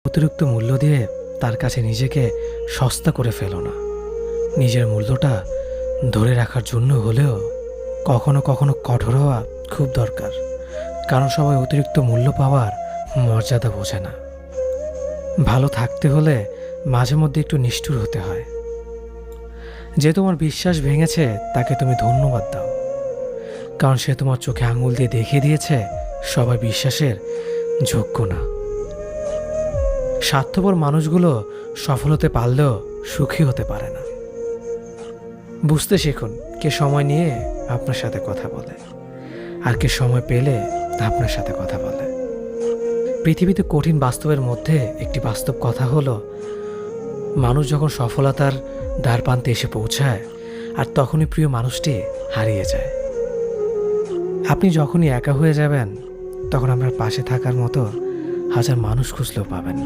অতিরিক্ত মূল্য দিয়ে তার কাছে নিজেকে সস্তা করে ফেলো না। নিজের মূল্যটা ধরে রাখার জন্য হলেও কখনো কখনো কঠোর হওয়া খুব দরকার, কারণ সবাই অতিরিক্ত মূল্য পাওয়ার মর্যাদা বোঝে না। ভালো থাকতে হলে মাঝে মধ্যে একটু নিষ্ঠুর হতে হয়। যে তোমার বিশ্বাস ভেঙেছে তাকে তুমি ধন্যবাদ দাও, কারণ সে তোমার চোখে আঙুল দিয়ে দেখিয়ে দিয়েছে সবাই বিশ্বাসের যোগ্য না। স্বার্থপর মানুষগুলো সফল হতে পারলেও সুখী হতে পারে না। বুঝতে শিখুন কে সময় নিয়ে আপনার সাথে কথা বলে আর কে সময় পেলে আপনার সাথে কথা বলে। পৃথিবীতে কঠিন বাস্তবের মধ্যে একটি বাস্তব কথা হলো, মানুষ যখন সফলতার দ্বার প্রান্তে এসে পৌঁছায় আর তখনই প্রিয় মানুষটি হারিয়ে যায়। আপনি যখনই একা হয়ে যাবেন তখন আপনার পাশে থাকার মতো হাজার মানুষ খুঁজলেও পাবেন না।